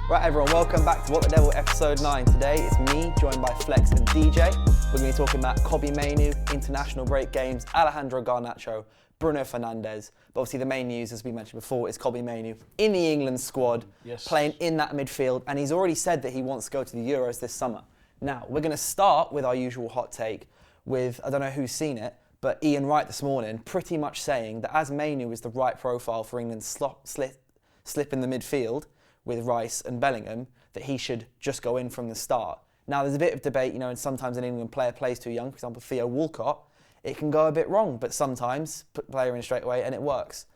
Right everyone, welcome back to What the Devil episode 9. Today it's me, joined by Flex and DJ. We're going to be talking about Kobbie Mainoo, international break games, Alejandro Garnacho, Bruno Fernandes. But obviously the main news, as we mentioned before, is Kobbie Mainoo in the England squad, playing in that midfield. And he's already said that he wants to go to the Euros this summer. Now, we're going to start with our usual hot take with, I don't know who's seen it, but Ian Wright this morning pretty much saying that as Mainoo is the right profile for England's slip in the midfield, with Rice and Bellingham, that he should just go in from the start. Now, there's a bit of debate, and sometimes an England player plays too young. For example, Theo Walcott, it can go a bit wrong, but sometimes put the player in straight away and it works.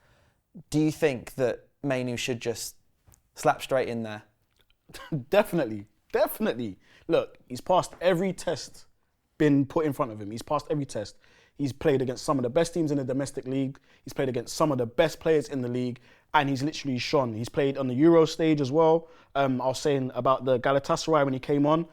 Do you think that Mainoo should just slap straight in there? Definitely. Look, he's passed every test been put in front of him. He's passed every test. He's played against some of the best teams in the domestic league. He's played against some of the best players in the league. And he's literally shone. He's played on the Euro stage as well. I was saying about the Galatasaray when he came on,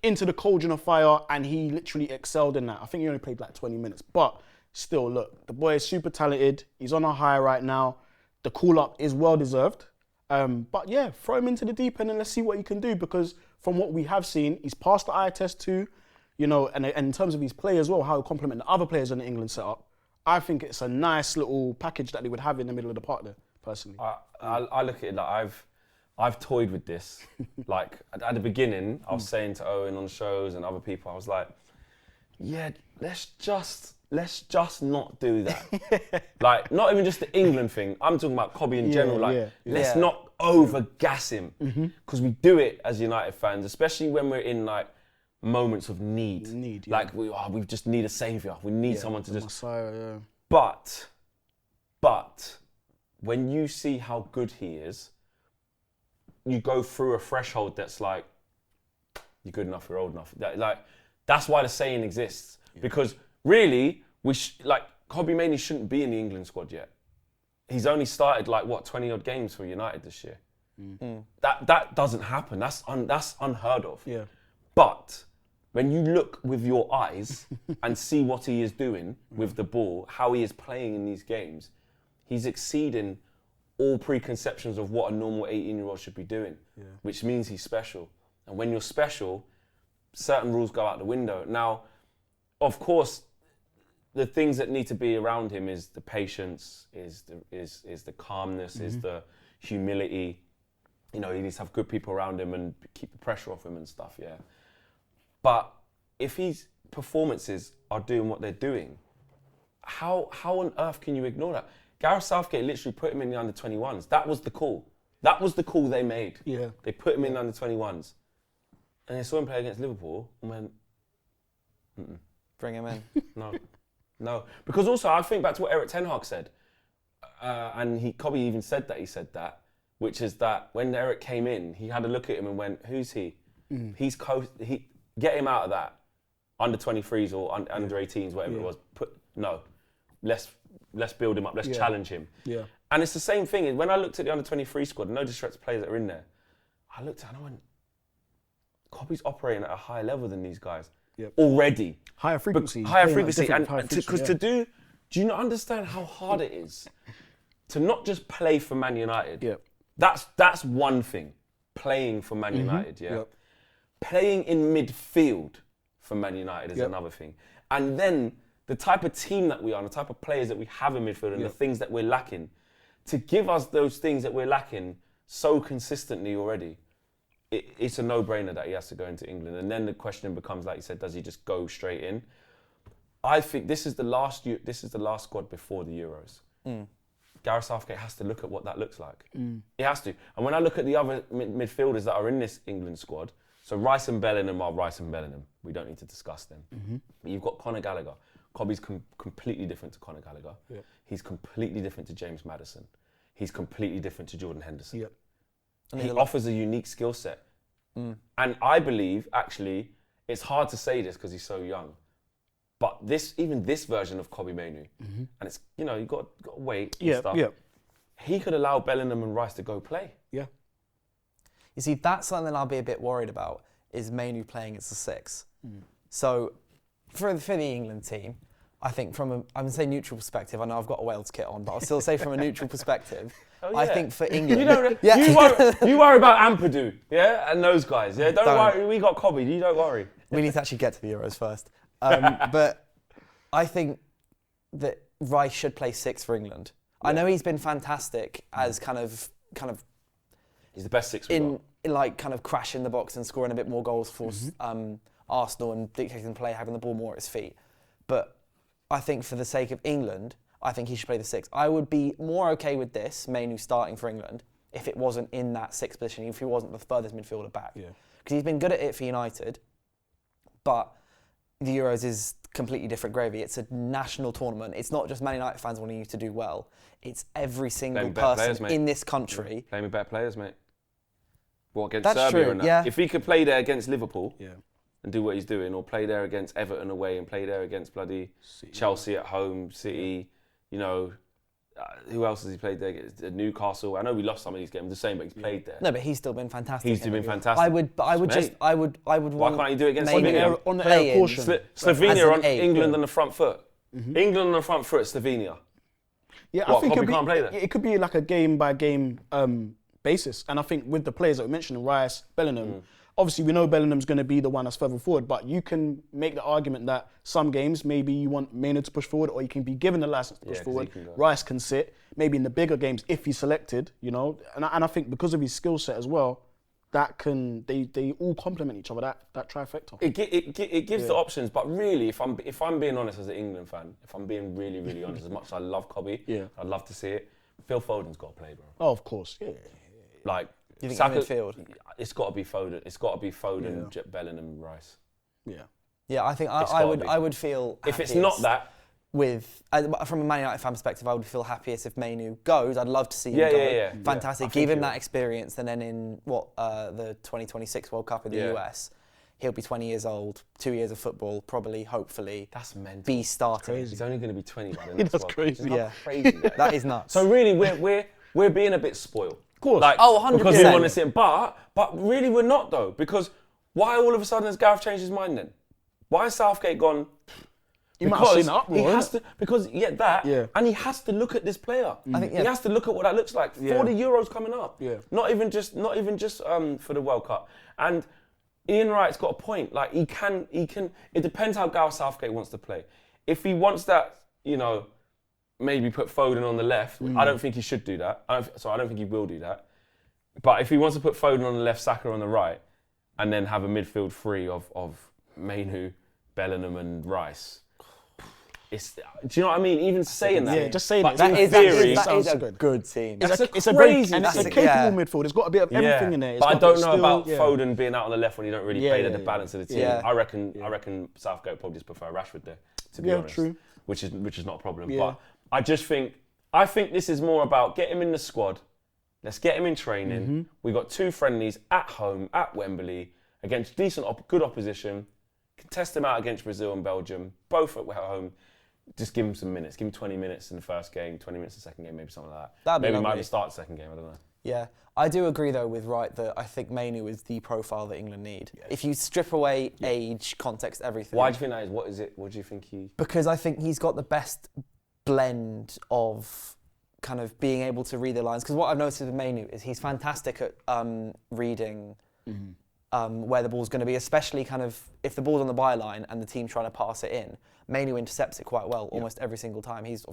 into the cauldron of fire, and he literally excelled in that. I think he only played like 20 minutes. But still, look, the boy is super talented. He's on a high right now. The call-up is well-deserved. But yeah, throw him into the deep end and let's see what he can do, because from what we have seen, he's passed the eye test too. And in terms of his play as well, how he complement the other players in the England setup, I think it's a nice little package that they would have in the middle of the park there, personally. I look at it like I've toyed with this. Like at the beginning, I was saying to Owen on shows and other people, I was like, yeah, let's just not do that. Like, not even just the England thing. I'm talking about Kobbie in general. Let's not over-gas him. Because we do it as United fans, especially when we're in like moments of need. Like we just need a saviour. We need someone to just. Messiah, But when you see how good he is, you go through a threshold that's like, you're good enough, you're old enough. That's why the saying exists. Yeah. Because really, Kobbie Mainoo shouldn't be in the England squad yet. He's only started 20 odd games for United this year. That doesn't happen. That's unheard of. Yeah. But when you look with your eyes and see what he is doing with the ball, how he is playing in these games, he's exceeding all preconceptions of what a normal 18-year-old should be doing, which means he's special. And when you're special, certain rules go out the window. Now, of course, the things that need to be around him is the patience, is the calmness, is the humility. He needs to have good people around him and keep the pressure off him and stuff, yeah. But if his performances are doing what they're doing, how on earth can you ignore that? Gareth Southgate literally put him in the under-21s. That was the call. That was the call they made. Yeah. They put him in the under-21s. And they saw him play against Liverpool and went, Bring him in. No. Because also, I think back to what Eric Ten Hag said. And Kobbie even said that, which is that when Eric came in, he had a look at him and went, who's he? Get him out of that. Under-23s or under-18s, whatever it was. Let's build him up. Let's challenge him. Yeah. And it's the same thing. When I looked at the under-23 squad, no disrespect to players that are in there, I looked at it and I went, Kobbie's operating at a higher level than these guys already. Higher frequency. Do you not understand how hard it is to not just play for Man United? Yeah. That's one thing. Playing for Man United, yeah. Yep. Playing in midfield for Man United is another thing. And then the type of team that we are, and the type of players that we have in midfield and the things that we're lacking, to give us those things that we're lacking so consistently already, it's a no-brainer that he has to go into England. And then the question becomes, like you said, does he just go straight in? I think this is the last squad before the Euros. Gareth Southgate has to look at what that looks like. He has to. And when I look at the other midfielders that are in this England squad, so Rice and Bellingham are Rice and Bellingham. We don't need to discuss them. But you've got Conor Gallagher. Kobbie's completely different to Conor Gallagher. Yeah. He's completely different to James Maddison. He's completely different to Jordan Henderson. Yep. And he offers a unique skill set. And I believe, actually, it's hard to say this because he's so young, but even this version of Kobbie Mainoo, and it's, you've got to wait and stuff. Yeah. He could allow Bellingham and Rice to go play. Yeah. You see, that's something I'll be a bit worried about, is Mainoo playing as a 6. So for the England team, I think I'm going to say neutral perspective. I know I've got a Wales kit on, but I'll still say from a neutral perspective. Oh, I yeah. think for England, you worry about Ampadu, yeah, and those guys, yeah. Don't worry, we got Kobbie. You don't worry. We need to actually get to the Euros first. But I think that Rice should play 6 for England. Yeah. I know he's been fantastic as kind of. He's the best 6 in like kind of crashing the box and scoring a bit more goals for Arsenal and dictating the play, having the ball more at his feet. But I think for the sake of England, I think he should play the 6. I would be more okay with this, Mainoo starting for England, if it wasn't in that 6th position, if he wasn't the furthest midfielder back. Because he's been good at it for United, but the Euros is completely different gravy. It's a national tournament. It's not just Man United fans wanting you to do well. It's every single person in this country. Play me better players, mate. What, against That's Serbia true, and that? yeah. If he could play there against Liverpool and do what he's doing, or play there against Everton away and play there against bloody Chelsea at home, City, you know, who else has he played there against? Newcastle. I know we lost some of these games, the same, but he's played there. No, but he's still been fantastic. He's been fantastic. I would Why can't he do it against Slovenia? On the air caution. Slovenia on England on the front foot. England on the front foot, Slovenia. Yeah, What, I think Kobbie can't play there? it could be like a game by game basis, and I think with the players that we mentioned, Rice, Bellingham. Obviously, we know Bellingham's going to be the one that's further forward, but you can make the argument that some games, maybe you want Mainoo to push forward, or you can be given the license to push forward. Rice can sit. Maybe in the bigger games, if he's selected, you know, and I think because of his skill set as well, that they all complement each other. That trifecta. It gives the options, but really, if I'm being honest as an England fan, if I'm being really, really honest, as much as I love Kobbie, I'd love to see it. Phil Foden's got to play, bro. Oh, of course, Like, you think Saka, midfield? It's got to be Foden. It's got to be Foden, Bellingham, Rice. Yeah, I think I would feel if it's not that. With from a Man United fan perspective, I would feel happiest if Mainoo goes. I'd love to see him go. Yeah. Fantastic. Give him that experience, and then in the 2026 World Cup in the US, he'll be 20 years old, 2 years of football, probably, hopefully. That's mental. Be starting. He's only going to be 20 by the next That's World crazy. Cup. Crazy. That is nuts. So really, we're being a bit spoiled. Of course. Like, 100%. Because we want to see him, but really we're not though, because why all of a sudden has Gareth changed his mind then? Why has Southgate gone? He might have seen the uproar, he has to, because and he has to look at this player. I think he has to look at what that looks like for the Euros coming up. Not even just for the World Cup. And Ian Wright's got a point. Like he can. It depends how Gareth Southgate wants to play. If he wants that, you know, maybe put Foden on the left. I don't think he should do that. I don't think he will do that. But if he wants to put Foden on the left, Saka on the right, and then have a midfield three of Mainoo, Bellingham, and Rice. Do you know what I mean? Even saying that. Yeah, just saying but that. That is a good team. It's a crazy and it's a capable midfield. It's got a bit of everything in there. It's but I don't know about Foden being out on the left when you don't really play the balance of the team. Yeah. I reckon Southgate would probably just prefer Rashford there, to be honest. True. Which is not a problem. Yeah. But I think this is more about get him in the squad. Let's get him in training. We got 2 friendlies at home at Wembley against good opposition. Can test him out against Brazil and Belgium, both at home. Just give him some minutes. Give him 20 minutes in the first game, 20 minutes in the second game, maybe something like that. Maybe might start the second game, I don't know. Yeah, I do agree though with Wright that I think Mainoo is the profile that England need. Yeah. If you strip away age, context, everything. Why do you think that is? What is it? What do you think he... Because I think he's got the best blend of kind of being able to read the lines. Because what I've noticed with Mainoo is he's fantastic at reading where the ball's going to be, especially kind of if the ball's on the byline and the team's trying to pass it in. Mainoo intercepts it quite well almost every single time. He's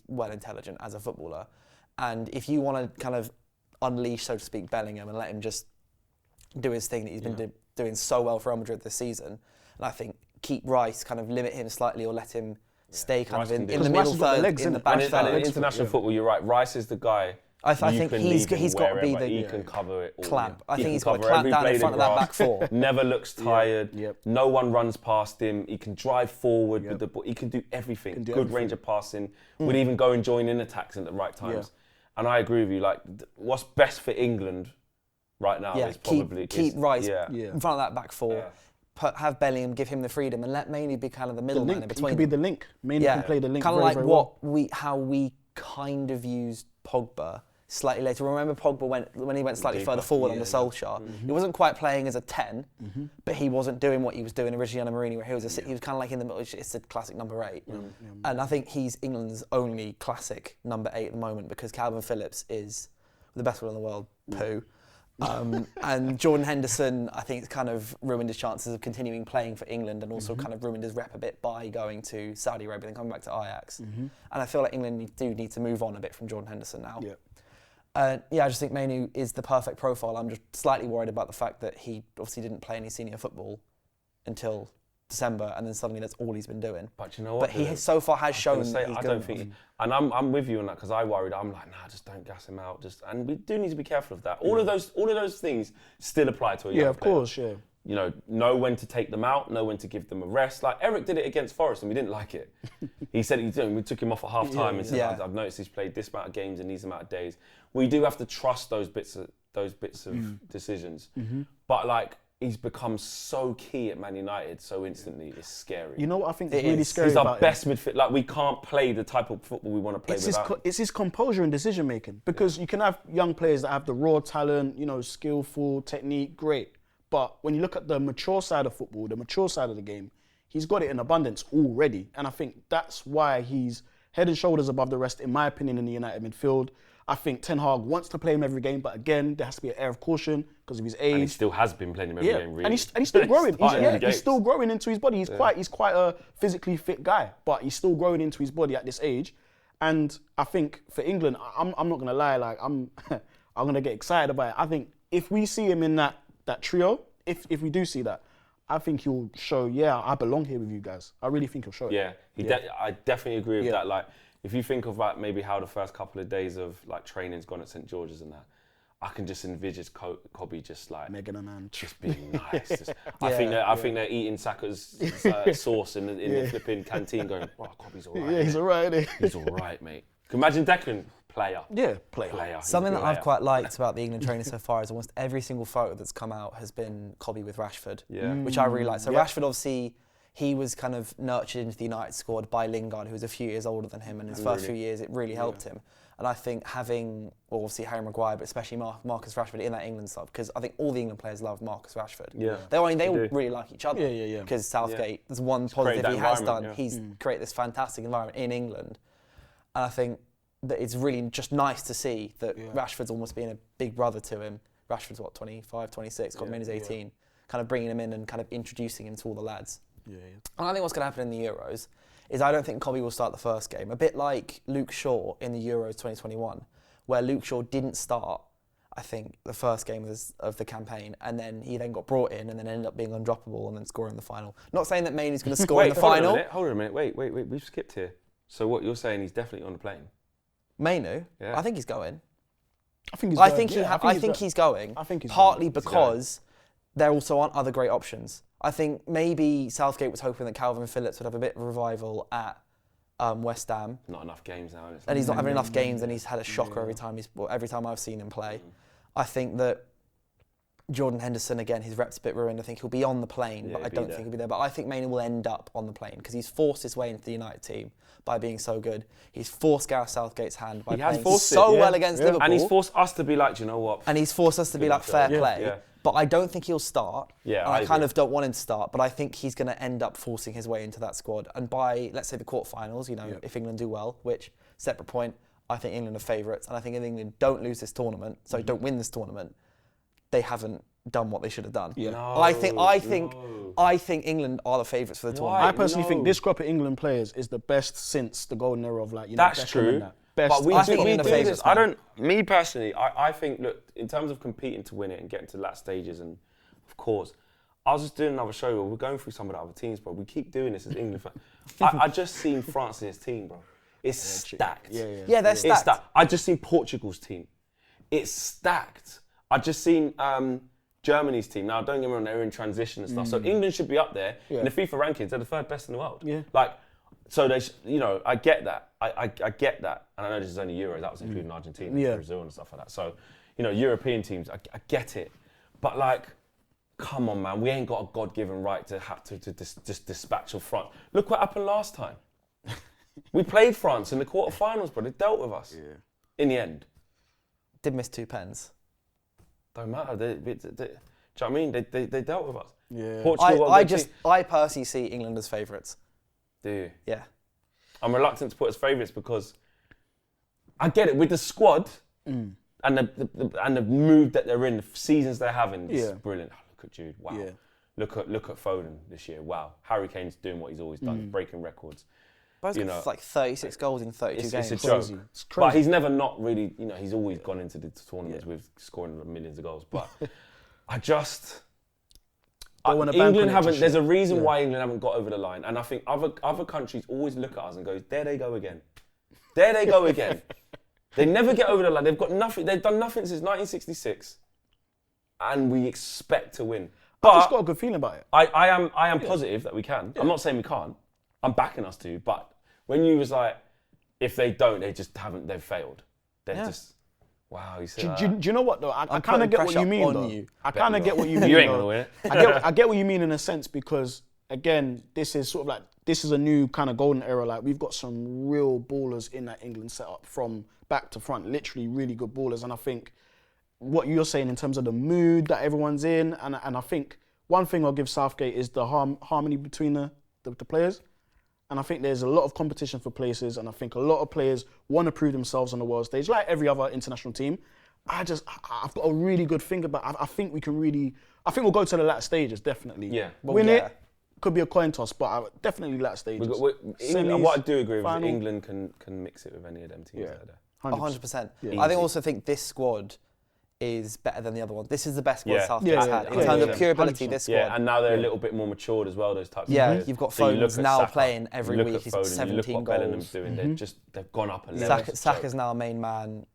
well intelligent as a footballer. And if you want to kind of unleash, so to speak, Bellingham and let him just do his thing that he's been doing so well for Real Madrid this season, and I think keep Rice, kind of limit him slightly or let him stay kind of in the middle third, in the back third. And in international football, you're right, Rice is the guy. I think he's got to be the he can cover it all. Clamp. I think he's got to clamp down in front of that back four. Never looks tired. No one runs past him. He can drive forward with the ball. He can do everything. Good range of passing. Would even go and join in attacks at the right times. And I agree with you. Like, what's best for England right now is probably keep Rice in front of that back four. Have Bellingham, give him the freedom, and let Mainoo be kind of the middleman in between. He could be the link. Mainoo can play the link. Kind of very, like very well. how we kind of used Pogba slightly later. Remember Pogba when he went slightly further forward under Solskjaer. He wasn't quite playing as a 10, but he wasn't doing what he was doing originally under Mourinho, where he was he was kind of like in the middle. It's a classic number 8, and I think he's England's only classic number 8 at the moment because Calvin Phillips is the best one in the world. Poo. And Jordan Henderson, I think, has kind of ruined his chances of continuing playing for England, and also kind of ruined his rep a bit by going to Saudi Arabia and coming back to Ajax. And I feel like England do need to move on a bit from Jordan Henderson now. I just think Mainoo is the perfect profile. I'm just slightly worried about the fact that he obviously didn't play any senior football until December, and then suddenly that's all he's been doing. But you know what? But he so far has shown that he's I good don't think, and I'm with you on that because I worried. I'm like, nah, just don't gas him out. And we do need to be careful of that. All of those things still apply to a young player. Course, yeah. You know when to take them out, know when to give them a rest. Like Eric did it against Forest, and we didn't like it. He said he's doing. We took him off at half time and said, I've noticed he's played this amount of games in these amount of days. We do have to trust those bits of decisions. But like, he's become so key at Man United so instantly. It's scary. You know what I think is really scary He's about our best midfield. Like, we can't play the type of football we want to play without him. It's his composure and decision making, because you can have young players that have the raw talent, skillful, technique, great. But when you look at the mature side of football, the mature side of the game, he's got it in abundance already. And I think that's why he's head and shoulders above the rest, in my opinion, in the United midfield. I think Ten Hag wants to play him every game, but again, there has to be an air of caution because of his age. And he still has been playing him every game, really. And he's still growing. He's still growing into his body. He's quite a physically fit guy, but he's still growing into his body at this age. And I think for England, I'm not gonna lie, like I'm gonna get excited about it. I think if we see him in that trio, if we do see that, I think he'll show, I belong here with you guys. I really think he'll show it. Yeah, I definitely agree with that. Like, if you think of like maybe how the first couple of days of like training's gone at St George's and that, I can just envisage Kobbie just like just being nice. I think they're eating Saka's sauce in the flipping canteen, going, "Oh, Kobbie's alright." Yeah, he's alright. He's alright, mate. Can you imagine Declan? Player. Yeah, player. Something that I've quite liked about the England training so far is almost every single photo that's come out has been Kobbie with Rashford, which I really like. So Rashford, obviously, he was kind of nurtured into the United squad by Lingard, who was a few years older than him, and his first few years it really helped him. And I think having, obviously Harry Maguire, but especially Marcus Rashford in that England side, because I think all the England players love Marcus Rashford. Yeah, they all really like each other. Because Southgate, there's one positive he has done. He's created this fantastic environment in England, and I think that it's really just nice to see that Rashford's almost being a big brother to him. Rashford's 25, 26, got him in his 18, kind of bringing him in and kind of introducing him to all the lads. And I think what's going to happen in the Euros is I don't think Kobbie will start the first game. A bit like Luke Shaw in the Euros 2021, where Luke Shaw didn't start, I think, the first game of the campaign, and then he then got brought in and then ended up being undroppable and then scoring the final. Not saying that Mainoo's going to score in the final. Hold on a minute. Wait. We've skipped here. So what you're saying, he's definitely on the plane? Mainoo? I think he's going. I think he's going. Partly because there also aren't other great options. I think maybe Southgate was hoping that Calvin Phillips would have a bit of a revival at West Ham. Not enough games now. And he's not having enough games, and he's had a shocker every time I've seen him play. I think that Jordan Henderson, again, his rep's a bit ruined. I think he'll be on the plane, but I don't think he'll be there. But I think Mainoo will end up on the plane because he's forced his way into the United team by being so good. He's forced Gareth Southgate's hand by playing well against Liverpool. And he's forced us to be like, do you know what? And he's forced us to be like, fair play. Yeah. But I don't think he'll start. Yeah, I kind of don't want him to start, but I think he's going to end up forcing his way into that squad. And by, let's say, the quarterfinals, if England do well, which, separate point, I think England are favourites. And I think if England don't lose this tournament, don't win this tournament, they haven't done what they should have done. Yeah. No, I think England are the favourites for the tournament. I personally think this crop of England players is the best since the golden era of That's true. Best. But we do this. Me personally, I think, look, in terms of competing to win it and getting to the last stages, and of course, I was just doing another show where we're going through some of the other teams, bro. We keep doing this as England fans. I just seen France in his team, bro. It's stacked. Yeah, they're stacked. It's stacked. I just seen Portugal's team. It's stacked. I just seen Germany's team. Now, don't get me wrong, they're in transition and stuff. So England should be up there. In the FIFA rankings, they're the third best in the world. Yeah. So they, I get that. I get that. And I know this is only Euros. That was including Argentina, and Brazil and stuff like that. So, European teams, I get it. But come on, man. We ain't got a God-given right to have to just dispatch a front. Look what happened last time. We played France in the quarterfinals, but they dealt with us in the end. Did miss 2 pens. Don't matter. Do you know what I mean? They dealt with us. Yeah. Portugal. I personally see England as favourites. Do you? Yeah. I'm reluctant to put as favourites because I get it with the squad and the mood that they're in, the seasons they're having. It's brilliant. Oh, look at Jude. Wow. Yeah. Look at Foden this year. Wow. Harry Kane's doing what he's always done. He's breaking records. But he's got like 36 goals in 32 games. It's a joke. It's crazy. But he's never not really, he's always gone into the tournaments with scoring millions of goals. But I just... England haven't... There's a reason why England haven't got over the line. And I think other countries always look at us and go, there they go again. There they go again. They never get over the line. They've got nothing. They've done nothing since 1966. And we expect to win. But I've just got a good feeling about it. I am positive that we can. I'm not saying we can't. I'm backing us to. But when you was like, if they don't, they've failed. They're just, wow. You said do you know what though? I kind of get what you mean though. I kind of get what you mean. You ain't going to win it. I get what you mean in a sense because, again, this is sort of like, this is a new kind of golden era. Like, we've got some real ballers in that England setup from back to front, literally really good ballers. And I think what you're saying in terms of the mood that everyone's in, and I think one thing I'll give Southgate is the harmony between the players. And I think there's a lot of competition for places, and I think a lot of players want to prove themselves on the world stage, like every other international team. I've got a really good thing about. I think we'll go to the latter stages, definitely. Yeah. Win it, could be a coin toss, but definitely latter stages. England, what I do agree with is England can mix it with any of them teams out there. 100%. Yeah. I also think this squad is better than the other one. This is the best squad Southgate's had. In 100%. terms of pure ability, this squad. Yeah, and now they're a little bit more matured as well, those types of players. You've got So you Foden's look at now Saka, playing every you week. look at He's Foden, got 17 you look what goals. Bellingham's doing. They've gone up a level. Saka's now a main man.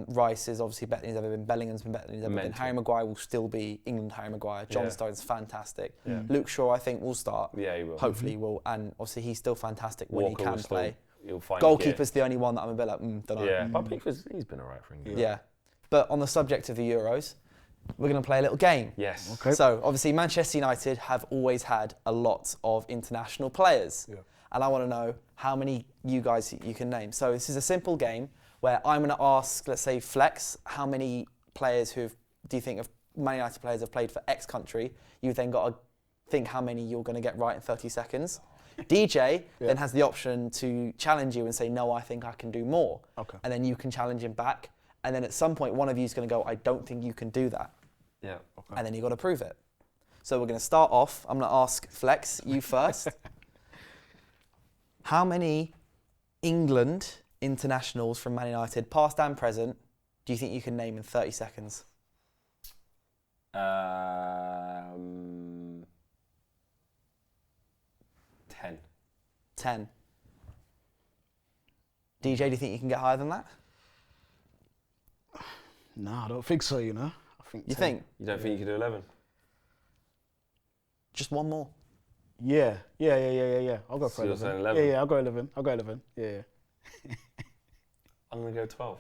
Rice is obviously better than he's ever been. Bellingham's been better than he's ever been. Harry Maguire will still be England Harry Maguire. John Stones fantastic. Luke Shaw, I think, will start. Yeah, he will. Hopefully he will. And obviously he's still fantastic when Walker he can will play. He'll find Goalkeeper's the only one that I'm a bit like, don't know. Yeah, but Pickford's he's been alright for England. Yeah. But on the subject of the Euros, we're going to play a little game. Yes. Okay. So, obviously, Manchester United have always had a lot of international players. Yeah. And I want to know how many you guys you can name. So, this is a simple game where I'm going to ask, let's say, Flex, how many players do you think of Man United players have played for X country? You've then got to think how many you're going to get right in 30 seconds. DJ then has the option to challenge you and say, no, I think I can do more. Okay. And then you can challenge him back. And then at some point, one of you is going to go, I don't think you can do that. Yeah. Okay. And then you've got to prove it. So we're going to start off. I'm going to ask Flex, you first. How many England internationals from Man United, past and present, do you think you can name in 30 seconds? 10. DJ, do you think you can get higher than that? No, I don't think so, I think You 10. think? You don't think you could do 11? Just one more. Yeah. I'll go for So you're 11. saying 11? Yeah, I'll go 11. Yeah. I'm going to go 12.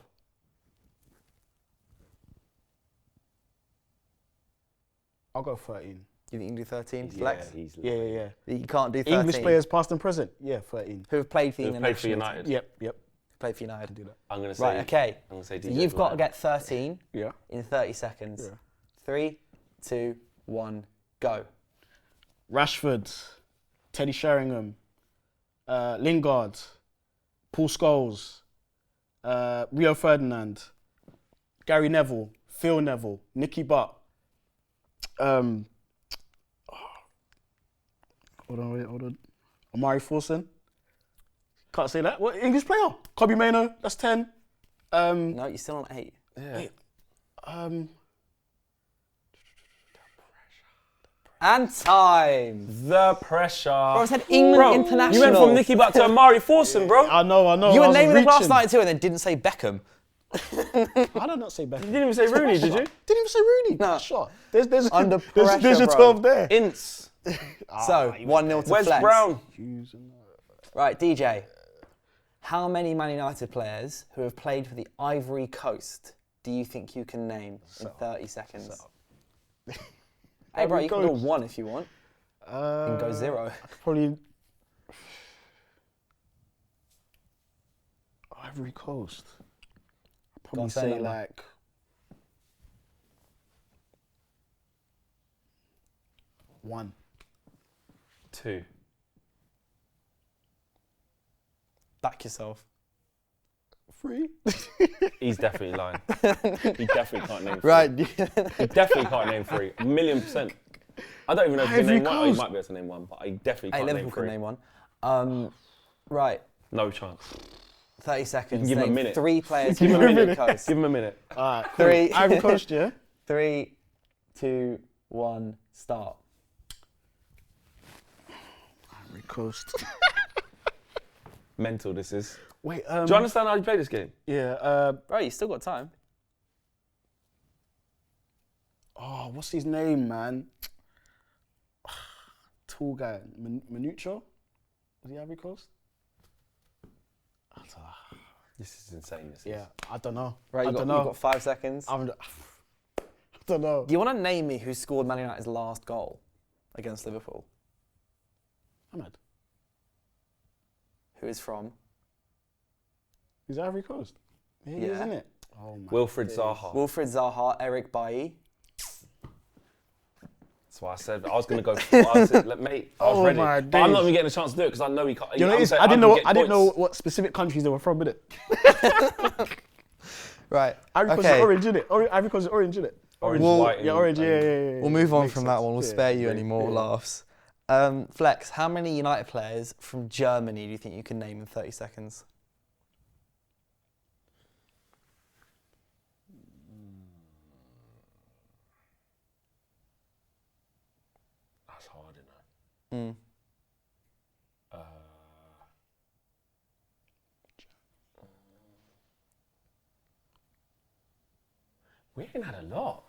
I'll go 13. You think you can do 13? Flex? Yeah, easily. Yeah. You can't do 13? English players past and present? Yeah, 13. Who have played for Who've England? played for national team? United? Yep. Played for United. Do that. I'm going to say... Right, okay. I'm going to say So DJ you've got to Ryan. get 13 Yeah. in 30 seconds. Yeah. 3, 2, 1, go. Rashford, Teddy Sheringham, Lingard, Paul Scholes, Rio Ferdinand, Gary Neville, Phil Neville, Nicky Butt. Hold on. Amari Forson. Can't say that. What English player? Kobbie Mainoo. That's 10. No, you're still on 8. Yeah. And time. The pressure. Bro, I said England international. You went from Nicky Butt to Amari Forson, bro. I know. You I were was naming them last reaching. night too and then didn't say Beckham. I did not say Beckham. You didn't even say Rooney, did you? Didn't even say Rooney. No. Shot. There's Under there's pressure, your bro. 12 there. Ince. So, 1-0 to Wes Flex. Brown. Right, DJ. How many Man United players who have played for the Ivory Coast do you think you can name in 30 seconds? Hey, bro, you can go 1 if you want. You can go 0. Probably Ivory Coast. I'd Go on, probably say say number. like 1. 2. Back yourself. 3. He's definitely lying. He definitely can't name 3. Right. He definitely can't name 3. 1,000,000%. I don't even know if he can Ivory name 1. Oh, he Coast. might be able to name 1, but he definitely Hey, can't name Liverpool 3. can name one. Right. No chance. 30 seconds. give him a Name minute. 3 players Give from him a Ivory minute. Coast. Give him a minute. Alright, cool. 3. Ivory Coast, yeah? 3, 2, 1, start. Ivory Coast. Mental, this is. Wait, Do you understand how you play this game? Yeah, Right, you still got time. oh, what's his name, man? Tall guy. Manucho? Was he Ivory Coast? I don't know. This is insane. This Yeah, I don't know. Right, I you've don't know. got 5 seconds. I don't know. Do you want to name me who scored Man United's last goal against Liverpool? Ahmed. Who is from? He's Ivory Coast. He is, Yeah. isn't it? Oh my. Wilfred Zaha. Wilfred Zaha, Eric Bailly. That's why I said I was going to go. I said, mate, I was Oh ready. my But I'm not days. even getting a chance to do it because I know he can't. You know, I'm saying I didn't know. can get I didn't know points. what specific countries they were from, innit? Right. Ivory Coast is orange, innit? Ivory Coast is orange, innit? Orange, Well, white, Yeah, orange. Yeah. We'll move on Makes from that sense. one. We'll Yeah, spare you yeah, any more yeah. laughs. Flex, how many United players from Germany do you think you can name in 30 seconds? That's hard, isn't it? Mm. We ain't had a lot.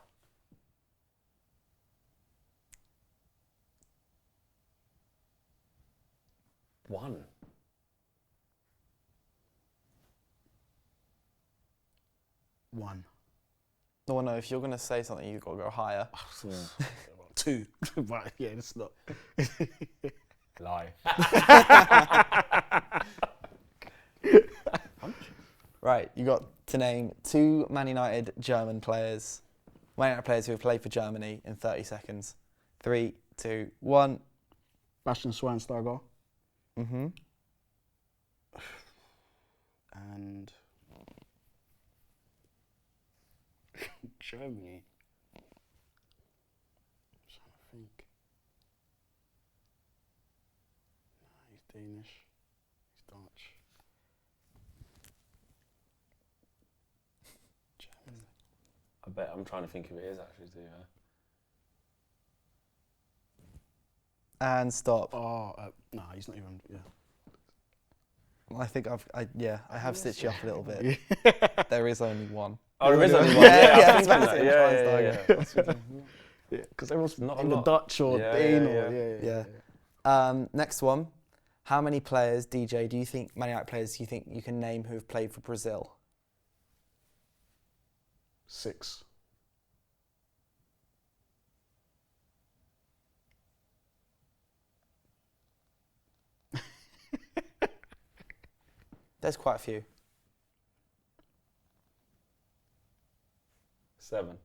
One. One. No, no, if you're going to say something, you've got to go higher. 2. Right, yeah, it's not. Lie. Right, you got to name 2 Man United German players. Man United players who have played for Germany in 30 seconds. 3, 2, 1. Bastian Schweinsteiger. Mm-hmm. And Germany. I'm trying to think. Nah, he's Danish. He's Dutch. German. I bet I'm trying to think if it is actually too. And stop. Oh, nah, he's not even. Yeah. I think I have stitched you up a little bit. There is only one. Oh, there is only one. Yeah, Yeah, I it's was thinking Bastian that. Schweinsteiger. Yeah, because everyone's Not a in the lot. Dutch or Yeah, Dane yeah, or Yeah. Next one. How many players, DJ, do you think, Man United players, do you think you can name who have played for Brazil? 6. There's quite a few. 7.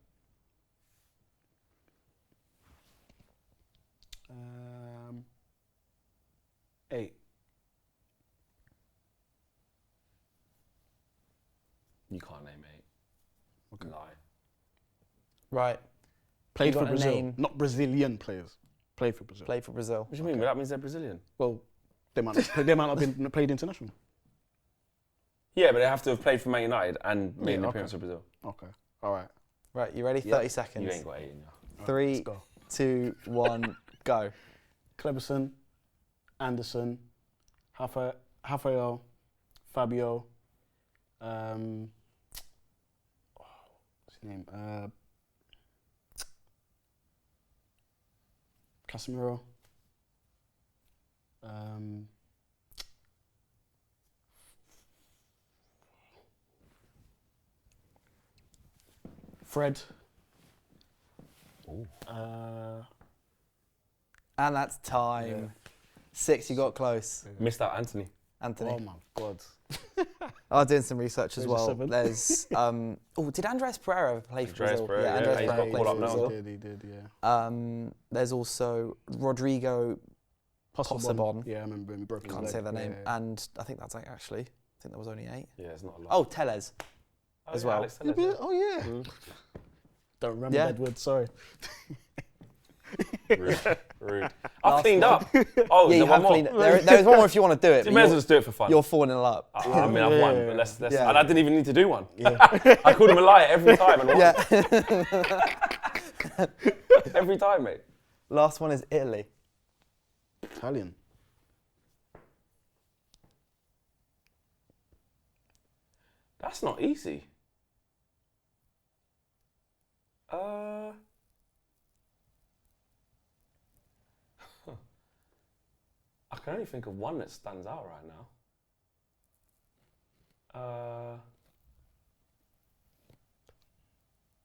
8. You can't name 8. Okay. Lie. Right. Played You for got a Brazil, name? not Brazilian players. Played for Brazil. Played for Brazil. What do you mean? That means they're Brazilian. Well, they might not have been played international. Yeah, but they have to have played for Man United and made Yeah, an okay. appearance for Brazil. Okay. All right. Right, you ready? Yep. 30 seconds. You ain't got 8 in you. 3, Let's go. 2, 1, go. Kleberson, Anderson, Rafael, Fabio, what's his name? Casemiro. Fred. And that's time. 6, you got close. Missed out Anthony. Anthony. Oh my God. I was doing some research as Where's your well. seven? There's did Andres Pereira ever play for Andres Brazil? Pereira, yeah, Andres he's Pereira got played called up for now. Brazil. He did, yeah. There's also Rodrigo. Possebon. Yeah, I remember him. He broke his Can't leg. say their name. Yeah. And I think that's actually. I think there was only 8. Yeah, it's not a lot. Oh, Teles. as well. Alex Telles, Oh yeah. Don't remember Yeah. Deadwood. Sorry. Rude. I've Last cleaned one. up. Oh, Yeah, you one have more. cleaned. There's one more if you want to do it. You but may as well you're, just do it for fun. you're 4-0 up. I mean, I've won, but let's Yeah. and I didn't even need to do one. Yeah. I called him a liar every time and won. Yeah. Every time, mate. Last one is Italy. Italian. That's not easy. I can only think of one that stands out right now.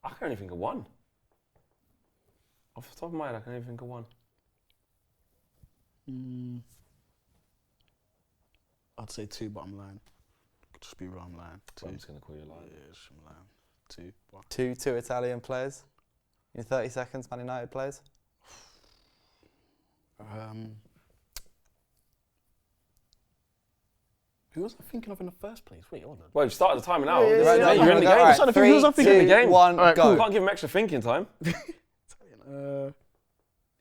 I can only think of one. Off the top of my head, I can only think of one. I'd say 2, but I'm lying. Could just be wrong. I'm lying. 2. I'm just going to call you a liar. Yeah, I'm lying. 2. But Two Italian players. In 30 seconds, Man United players. Who was I thinking of in the first place? Wait, hold on. Well, you've started the timer now. Yeah, Mate, yeah, you're in the All game. right, trying to think who was I 3, thinking? 2, In the game. 1, All right, go. cool. You can't give him extra thinking time.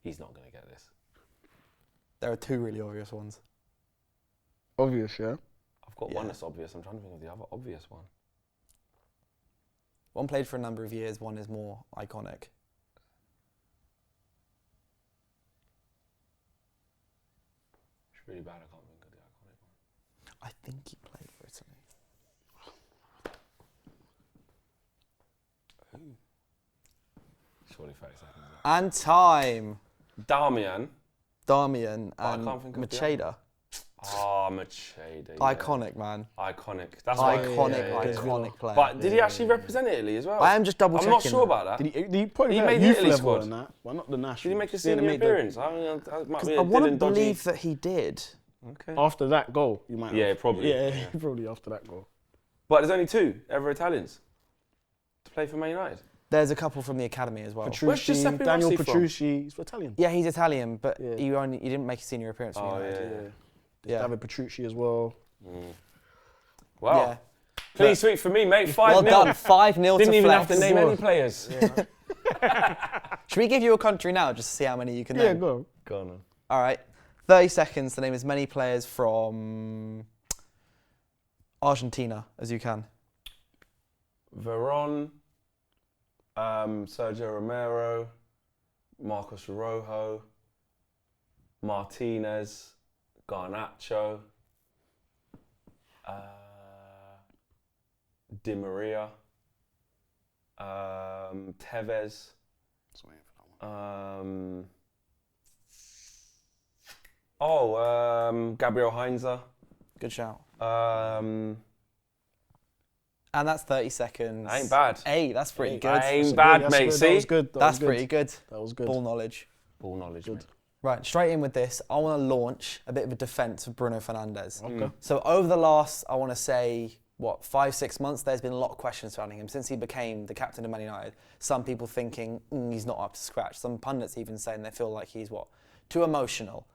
He's not going to get this. There are 2 really obvious ones. Obvious, yeah. I've got Yeah. one that's obvious. I'm trying to think of the other obvious one. One played for a number of years, one is more iconic. It's really bad. I can't think of the iconic one. I think he played for Italy. Surely 30 seconds. And time. Damian. Damian I and can't think of the Macheda. Ah, Macheda. Yeah. Iconic, man. Iconic. That's why. Iconic player. But did he actually represent Italy as well? I am just double I'm checking. not sure about that. Did he probably He made made the youth Italy level squad. and that? Well, not the national. Did he make a Yeah, they senior made the- appearance? I mean, that might be I a want to Dylan dodgy. believe that he did. Okay. After that goal, you might. Yeah, have. probably. Yeah, Yeah. probably after that goal. But there's only 2 ever Italians to play for Man United. There's a couple from the academy as well. Where's Petrucci, Giuseppe Daniel Rossi from? Petrucci. He's Italian. Yeah, he's Italian, but Yeah. he didn't make a senior appearance for Oh, United. yeah. There's David Petrucci as well. Wow. Yeah. Clean sweep for me, mate. 5-0. Well done. 5-0 Didn't to even Flex. have to name any players. Should we give you a country now just to see how many you can Yeah, name? go. Go on. Then. All right. 30 seconds to name as many players from Argentina as you can. Veron, Sergio Romero, Marcos Rojo, Martinez, Garnacho, Di Maria, Tevez, Just waiting for that one. Gabriel Heinze, Good shout. um, And that's 30 seconds. I ain't bad. Hey, that's pretty good. I ain't That's bad, good, mate. that's See? That was good. That's pretty good. That was good. Ball knowledge. Ball knowledge, Good. mate. Right, straight in with this. I want to launch a bit of a defence of Bruno Fernandes. Okay. So over the last, I want to say, 5-6 months, there's been a lot of questions surrounding him since he became the captain of Man United. Some people thinking he's not up to scratch. Some pundits even saying they feel like he's too emotional.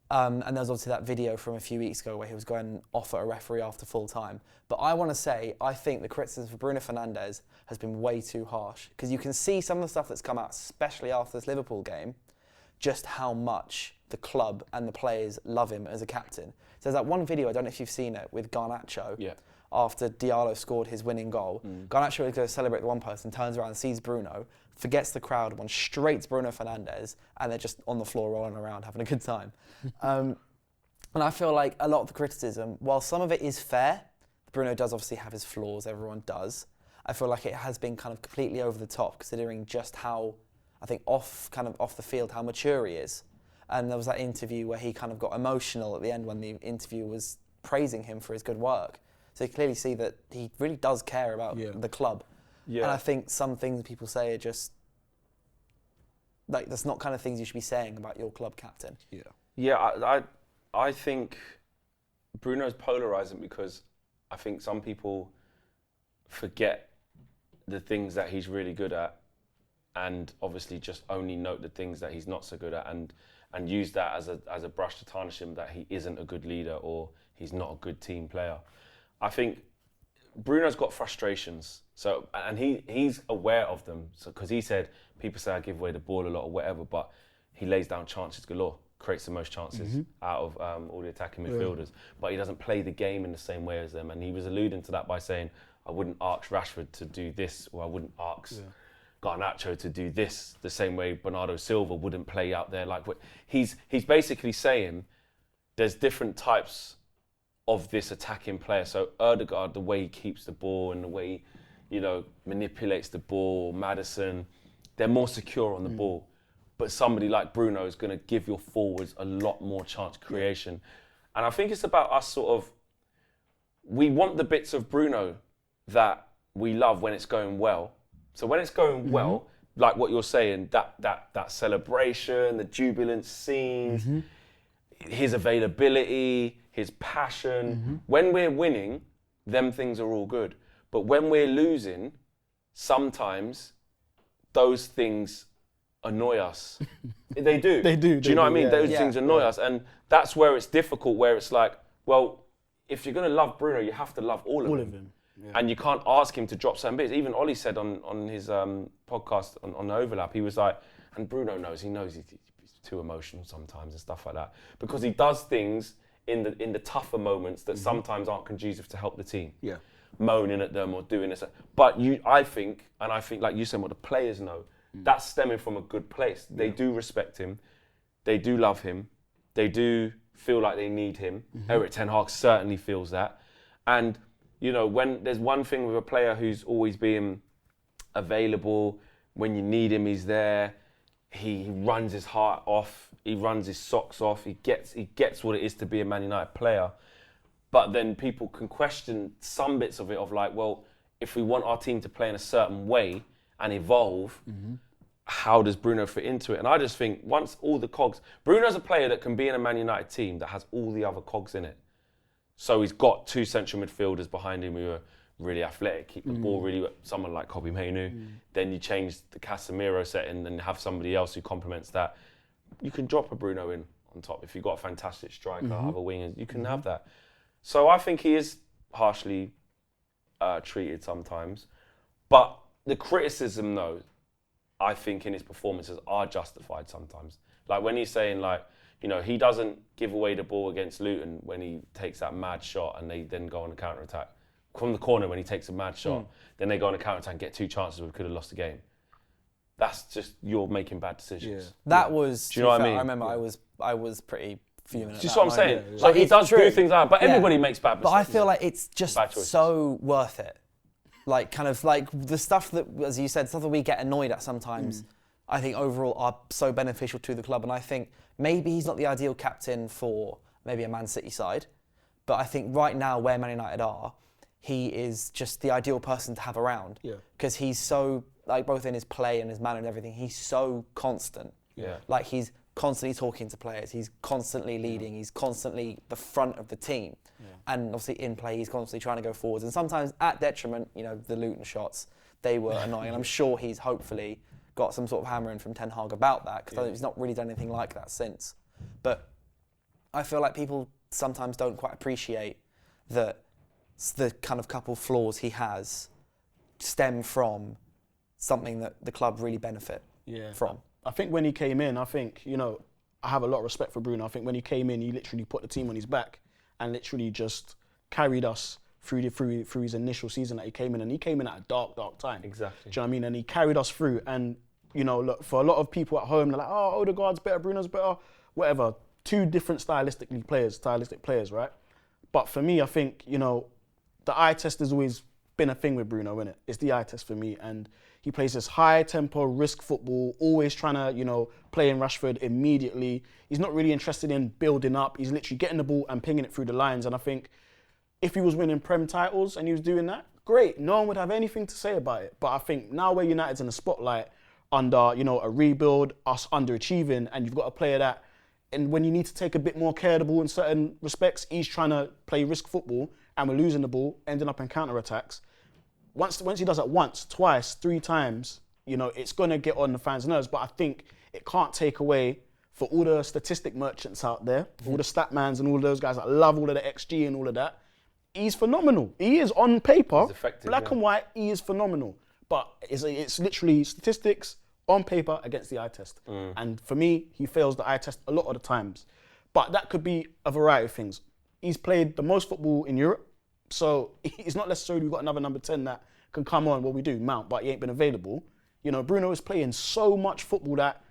And there was obviously that video from a few weeks ago where he was going off at a referee after full time. But I want to say, I think the criticism for Bruno Fernandes has bin way too harsh, because you can see some of the stuff that's come out, especially after this Liverpool game, just how much the club and the players love him as a captain. So there's that one video, I don't know if you've seen it, with Garnacho. Yeah. After Diallo scored his winning goal. Garnacho is going to celebrate the one person, turns around and sees Bruno, forgets the crowd, one straight to Bruno Fernandes, and they're just on the floor rolling around having a good time. And I feel like a lot of the criticism, while some of it is fair, Bruno does obviously have his flaws, everyone does. I feel like it has been kind of completely over the top, considering just how, I think, off the field, how mature he is. And there was that interview where he kind of got emotional at the end when the interview was praising him for his good work. So you clearly see that he really does care about the club. Yeah. And I think some things people say are just, like, that's not kind of things you should be saying about your club captain. Yeah. Yeah, I think Bruno's polarising because I think some people forget the things that he's really good at, and obviously just only note the things that he's not so good at, and use that as a brush to tarnish him that he isn't a good leader or he's not a good team player. I think Bruno's got frustrations, and he's aware of them. So because he said people say I give away the ball a lot or whatever, but he lays down chances galore, creates the most chances out of all the attacking midfielders. But he doesn't play the game in the same way as them, and he was alluding to that by saying I wouldn't ask Rashford to do this, or I wouldn't ask Garnacho to do this the same way Bernardo Silva wouldn't play out there. Like he's basically saying there's different types of this attacking player. So Ødegaard, the way he keeps the ball and the way he, manipulates the ball, Maddison, they're more secure on the ball. But somebody like Bruno is going to give your forwards a lot more chance creation. And I think it's about us we want the bits of Bruno that we love when it's going well. So when it's going well, like what you're saying, that celebration, the jubilant scenes, his availability, his passion. When we're winning, them things are all good. But when we're losing, sometimes those things annoy us. They do. They do. Do you know what I mean? Yeah. Those things annoy us. And that's where it's difficult, where it's like, well, if you're going to love Bruno, you have to love all of them. Yeah. And you can't ask him to drop certain bits. Even Ollie said on his podcast on the Overlap, he was like, and Bruno knows he's too emotional sometimes and stuff like that, because he does things in the tougher moments that sometimes aren't conducive to help the team. Yeah. Moaning at them or doing this. But I think like you said, what the players know, that's stemming from a good place. They do respect him. They do love him. They do feel like they need him. Erik ten Hag certainly feels that. And when there's one thing with a player who's always being available, when you need him, he's there. He runs his heart off. He runs his socks off. He gets what it is to be a Man United player. But then people can question some bits of it of like, well, if we want our team to play in a certain way and evolve, how does Bruno fit into it? And I just think once all the cogs, Bruno's a player that can be in a Man United team that has all the other cogs in it. So he's got two central midfielders behind him who are really athletic, keep the ball really, someone like Kobbie Mainoo. Then you change the Casemiro setting and have somebody else who complements that. You can drop a Bruno in on top. If you've got a fantastic striker, other wingers, you can have that. So I think he is harshly treated sometimes. But the criticism, though, I think in his performances are justified sometimes. Like when he's saying he doesn't give away the ball against Luton when he takes that mad shot and they then go on a counter-attack. From the corner when he takes a mad shot, then they go on a counter-attack and get two chances where we could have lost the game. That's just, you're making bad decisions. Yeah. That was, do you know what I mean? I remember I was pretty fuming at Just that what I'm saying. moment. So he does true. do things like that, but everybody makes bad mistakes. But I feel like it's just Bad choices. so worth it. Like the stuff that, as you said, stuff that we get annoyed at sometimes, I think overall are so beneficial to the club. And I think maybe he's not the ideal captain for maybe a Man City side, but I think right now where Man United are, he is just the ideal person to have around. Because he's so, like both in his play and his manner and everything, he's so constant. Like he's constantly talking to players, he's constantly leading, he's constantly the front of the team. And obviously in play, he's constantly trying to go forwards. And sometimes at detriment, the Luton shots, they were annoying. And I'm sure he's hopefully got some sort of hammering from Ten Hag about that, because he's not really done anything like that since. But I feel like people sometimes don't quite appreciate that the kind of couple flaws he has stem from something that the club really benefit from. I think when he came in, I have a lot of respect for Bruno. I think when he came in, he literally put the team on his back and literally just carried us through his initial season that he came in. And he came in at a dark time. Exactly. Do you know what I mean? And he carried us through. And, look, for a lot of people at home, they're like, oh, Ødegaard's better, Bruno's better, whatever. Two different stylistic players, right? But for me, I think, the eye test has always been a thing with Bruno, innit? It's the eye test for me. And he plays this high tempo, risk football, always trying to, play in Rashford immediately. He's not really interested in building up. He's literally getting the ball and pinging it through the lines. And I think if he was winning Prem titles and he was doing that, great. No one would have anything to say about it. But I think now where United's in the spotlight under, a rebuild, us underachieving, and you've got a player that and when you need to take a bit more care of the ball in certain respects, he's trying to play risk football, and we're losing the ball, ending up in counter-attacks. Once he does that once, twice, 3 times, you know, it's going to get on the fans' nerves. But I think it can't take away for all the statistic merchants out there, all the stat-mans and all those guys that love all of the XG and all of that. He's phenomenal. He is on paper, black and white, he is phenomenal. But it's literally statistics on paper against the eye test. And for me, he fails the eye test a lot of the times. But that could be a variety of things. He's played the most football in Europe, so it's not necessarily we've got another number 10 that can come on, well, we do, Mount, but he ain't been available. You know, Bruno is playing so much football that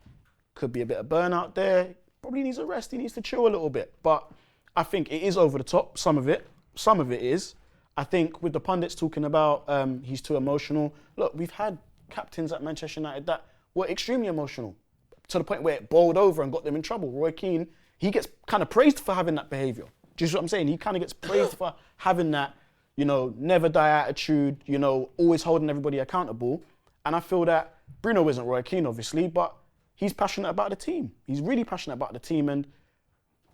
could be a bit of burnout there. Probably needs a rest, he needs to chill a little bit. But I think it is over the top, some of it is. I think with the pundits talking about he's too emotional. Look, we've had captains at Manchester United that were extremely emotional to the point where it boiled over and got them in trouble. Roy Keane, he gets kind of praised for having that behaviour. Do you see what I'm saying? He kind of gets praised for having that, you know, never die attitude, you know, always holding everybody accountable. And I feel that Bruno isn't Roy Keane, obviously, but he's passionate about the team. He's really passionate about the team. And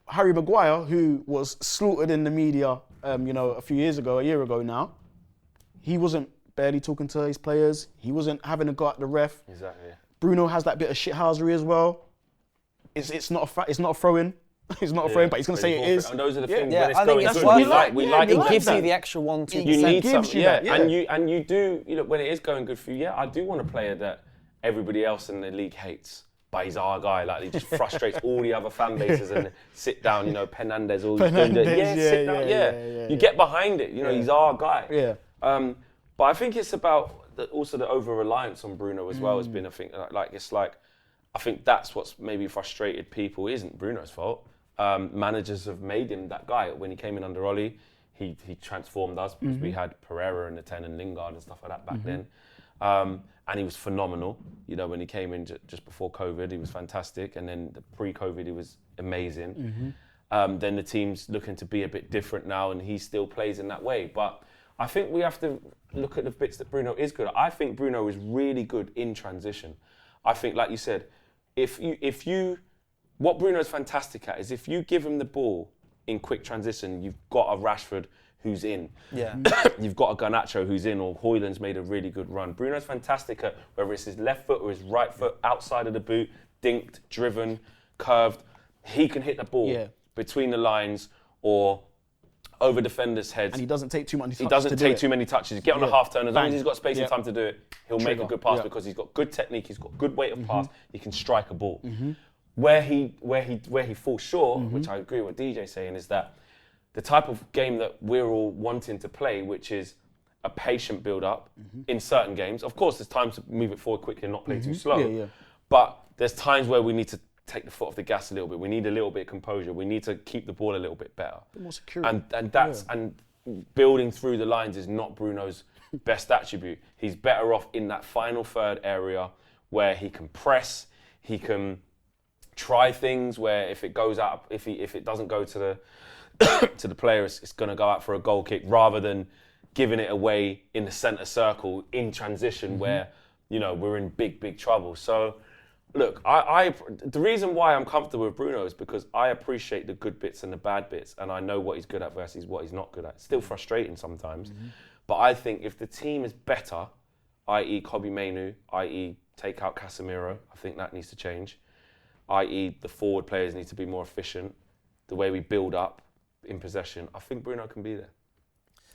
Harry Maguire, who was slaughtered in the media, you know, a year ago now, he wasn't barely talking to his players. He wasn't having a go at the ref. Exactly. Bruno has that bit of shithousery as well. It's not a throw-in. It's not a throw-in, but he's going to say it is. And those are the things Yeah, when it's I think going it's good. We like it that. gives you the extra 1-2%. You need gives something, you that, yeah. And you do, you know, when it is going good for you, I do want a player that everybody else in the league hates. But he's our guy, like he just frustrates all the other fan bases and sit down, you know, Fernandes, all sit down, you get behind it, you know, he's our guy. Yeah. But I think it's about also the over-reliance on Bruno as well has been a thing. I think that's what's maybe frustrated people. It isn't Bruno's fault. Managers have made him that guy. When he came in under Ollie, he transformed us because we had Pereira in the 10 and Lingard and stuff like that back then. And he was phenomenal. You know, when he came in just before COVID, he was fantastic. And then pre-COVID, he was amazing. Then the team's looking to be a bit different now, and he still plays in that way. But I think we have to look at the bits that Bruno is good at. I think Bruno is really good in transition. I think, like you said, what Bruno's fantastic at is if you give him the ball in quick transition, you've got a Rashford who's in. Yeah. You've got a Garnacho who's in, or Højlund's made a really good run. Bruno's fantastic at whether it's his left foot or his right foot, outside of the boot, dinked, driven, curved. He can hit the ball between the lines or over defenders' heads. And he doesn't take too many touches. He doesn't take too many touches. Get on a half turn. As long as he's got space and time to do it, he'll make a good pass because he's got good technique. He's got good weight of pass. He can strike a ball. Where he falls short, which I agree with DJ saying, is that the type of game that we're all wanting to play, which is a patient build-up in certain games. Of course, there's times to move it forward quickly and not play too slow. But there's times where we need to take the foot off the gas a little bit. We need a little bit of composure. We need to keep the ball a little bit better. A bit more security. And building through the lines is not Bruno's best attribute. He's better off in that final third area where he can press, he can try things where if it goes out, if it doesn't go to the to the player, it's going to go out for a goal kick, rather than giving it away in the centre circle in transition where, you know, we're in big trouble. So look, the reason why I'm comfortable with Bruno is because I appreciate the good bits and the bad bits, and I know what he's good at versus what he's not good at. It's still frustrating sometimes, but I think if the team is better, i.e. Kobbie Mainoo, i.e. take out Casemiro, I think that needs to change, i.e. the forward players need to be more efficient, the way we build up in possession, I think Bruno can be there.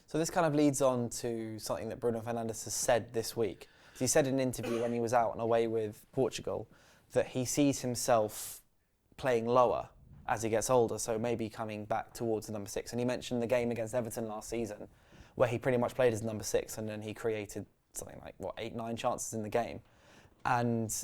So this kind of leads on to something that Bruno Fernandes has said this week. He said in an interview when he was out and away with Portugal that he sees himself playing lower as he gets older, so maybe coming back towards the number 6. And he mentioned the game against Everton last season where he pretty much played as number 6 and then he created something like, 8-9 chances in the game. And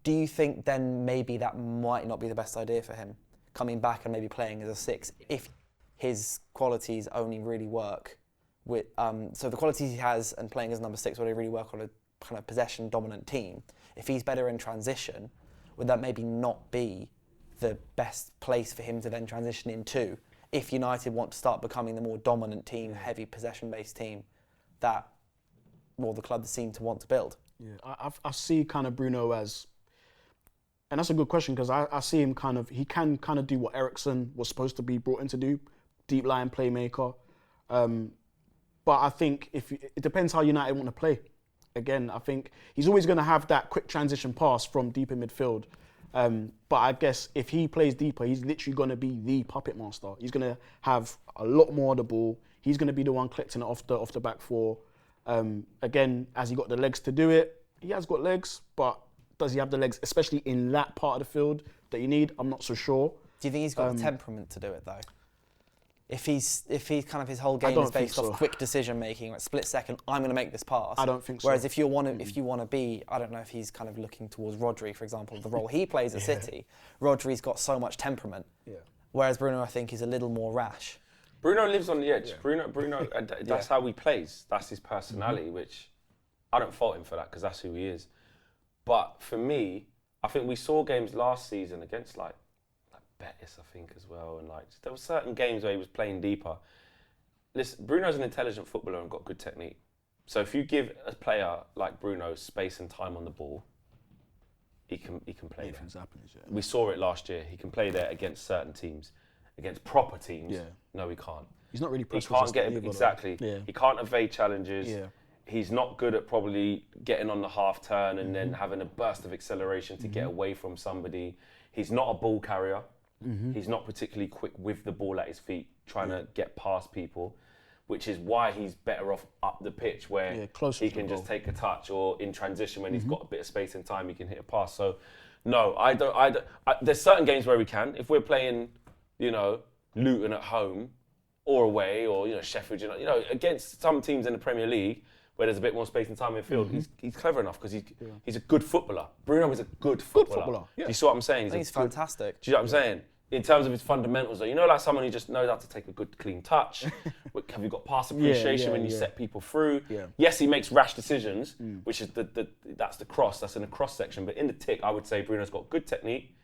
do you think then maybe that might not be the best idea for him, coming back and maybe playing as a 6, if his qualities only really work with, so the qualities he has and playing as number 6 would really work on a kind of possession dominant team. If he's better in transition, would that maybe not be the best place for him to then transition into if United want to start becoming the more dominant team, heavy possession based team that the clubs seem to want to build? Yeah, I see kind of Bruno as And that's a good question because I see him he can kind of do what Eriksen was supposed to be brought in to do, deep line playmaker. But I think it depends how United want to play. Again, I think he's always going to have that quick transition pass from deep in midfield. But I guess if he plays deeper, he's literally going to be the puppet master. He's going to have a lot more of the ball. He's going to be the one collecting it off the back four. Again, has he got the legs to do it? He has got legs, but does he have the legs, especially in that part of the field that you need? I'm not so sure. Do you think he's got the temperament to do it though? If he's kind of his whole game is based off quick decision making, like split second, I'm going to make this pass. I don't think so. Whereas if you want to be, I don't know if he's kind of looking towards Rodri, for example, the role he plays at City. Rodri's got so much temperament. Yeah. Whereas Bruno, I think, is a little more rash. Bruno lives on the edge. Yeah. Bruno, that's how he plays. That's his personality, which I don't fault him for that because that's who he is. But for me, I think we saw games last season against like Betis, I think, as well. And like there were certain games where he was playing deeper. Listen, Bruno's an intelligent footballer and got good technique. So if you give a player like Bruno space and time on the ball, he can play there. Happens, yeah. We saw it last year. He can play there against certain teams. Against proper teams, no, he can't. He's not really He can't get exactly. Yeah. He can't evade challenges. Yeah. He's not good at probably getting on the half turn and then having a burst of acceleration to get away from somebody. He's not a ball carrier. He's not particularly quick with the ball at his feet, trying to get past people, which is why he's better off up the pitch where he can just take a touch, or in transition when he's got a bit of space and time, he can hit a pass. So, no, I don't. There's certain games where we can. If we're playing, Luton at home or away, or Sheffield, against some teams in the Premier League where there's a bit more space and time in field, he's clever enough because he's a good footballer. Bruno is a good footballer. Yeah. Do you see what I'm saying? He's fantastic. Do you know what I'm saying? In terms of his fundamentals, though, like someone who just knows how to take a good, clean touch. Have you got pass appreciation when you set people through? Yeah. Yes, he makes rash decisions, which is that's the cross. That's in the cross section. But in the tick, I would say Bruno's got good technique.